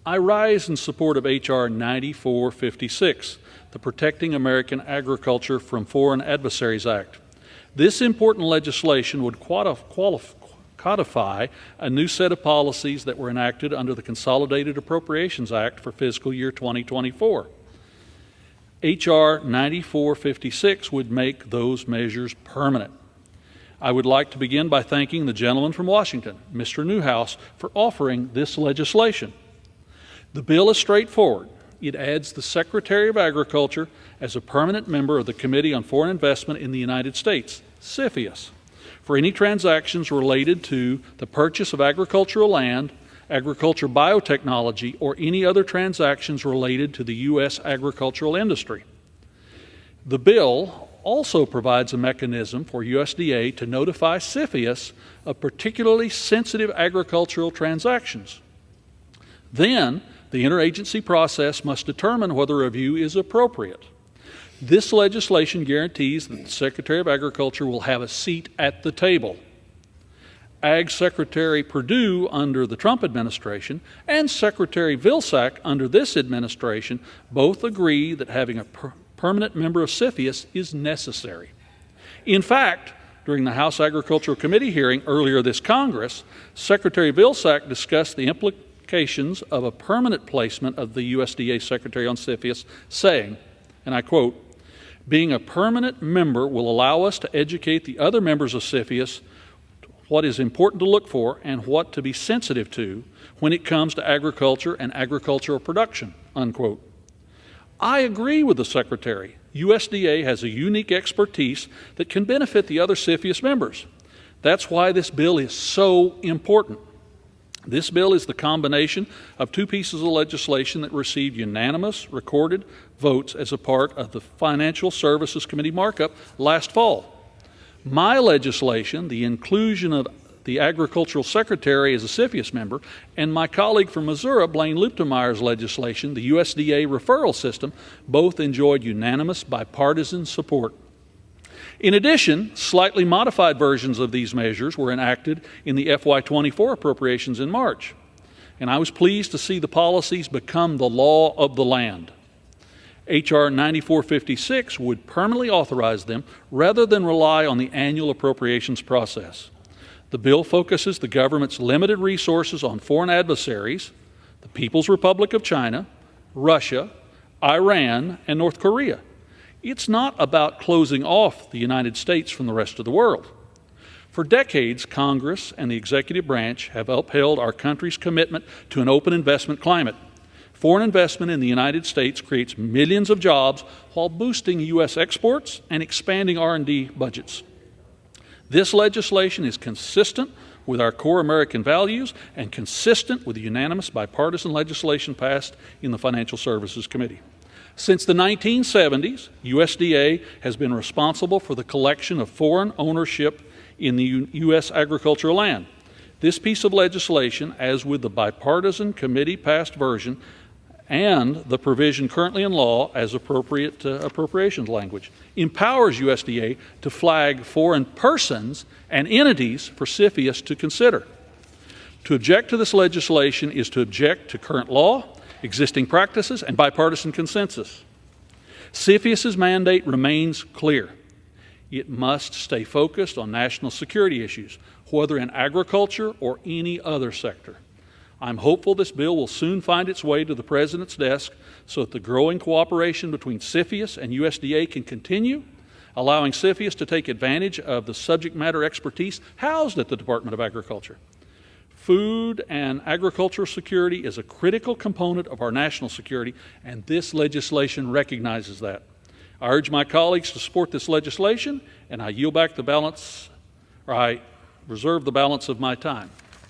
I rise in support of H.R. 9456, the Protecting American Agriculture from Foreign Adversaries Act. This important legislation would codify a new set of policies that were enacted under the Consolidated Appropriations Act for fiscal year 2024. H.R. 9456 would make those measures permanent. I would like to begin by thanking the gentleman from Washington, Mr. Newhouse, for offering this legislation. The bill is straightforward. It adds the Secretary of Agriculture as a permanent member of the Committee on Foreign Investment in the United States, CFIUS, for any transactions related to the purchase of agricultural land, agriculture biotechnology, or any other transactions related to the U.S. agricultural industry. The bill also provides a mechanism for USDA to notify CFIUS of particularly sensitive agricultural transactions. Then, the interagency process must determine whether a review is appropriate. This legislation guarantees that the Secretary of Agriculture will have a seat at the table. Ag Secretary Perdue under the Trump administration and Secretary Vilsack under this administration both agree that having a permanent member of CFIUS is necessary. In fact, during the House Agricultural Committee hearing earlier this Congress, Secretary Vilsack discussed the implications of a permanent placement of the USDA Secretary on CFIUS, saying, and I quote, "Being a permanent member will allow us to educate the other members of CFIUS what is important to look for and what to be sensitive to when it comes to agriculture and agricultural production," unquote. I agree with the Secretary. USDA has a unique expertise that can benefit the other CFIUS members. That's why this bill is so important. This bill is the combination of two pieces of legislation that received unanimous recorded votes as a part of the Financial Services Committee markup last fall. My legislation, the inclusion of the Agricultural Secretary as a CFIUS member, and my colleague from Missouri, Blaine Luetkemeier's legislation, the USDA referral system, both enjoyed unanimous bipartisan support. In addition, slightly modified versions of these measures were enacted in the FY24 appropriations in March, and I was pleased to see the policies become the law of the land. H.R. 9456 would permanently authorize them rather than rely on the annual appropriations process. The bill focuses the government's limited resources on foreign adversaries, the People's Republic of China, Russia, Iran, and North Korea. It's not about closing off the United States from the rest of the world. For decades, Congress and the executive branch have upheld our country's commitment to an open investment climate. Foreign investment in the United States creates millions of jobs while boosting U.S. exports and expanding R&D budgets. This legislation is consistent with our core American values and consistent with the unanimous bipartisan legislation passed in the Financial Services Committee. Since the 1970s, USDA has been responsible for the collection of foreign ownership in the U.S. agricultural land. This piece of legislation, as with the bipartisan committee-passed version and the provision currently in law as appropriate appropriations language, empowers USDA to flag foreign persons and entities for CFIUS to consider. To object to this legislation is to object to current law, existing practices, and bipartisan consensus. CFIUS's mandate remains clear. It must stay focused on national security issues, whether in agriculture or any other sector. I'm hopeful this bill will soon find its way to the President's desk so that the growing cooperation between CFIUS and USDA can continue, allowing CFIUS to take advantage of the subject matter expertise housed at the Department of Agriculture. Food and agricultural security is a critical component of our national security, and this legislation recognizes that. I urge my colleagues to support this legislation, and I yield back the balance, or I reserve the balance of my time.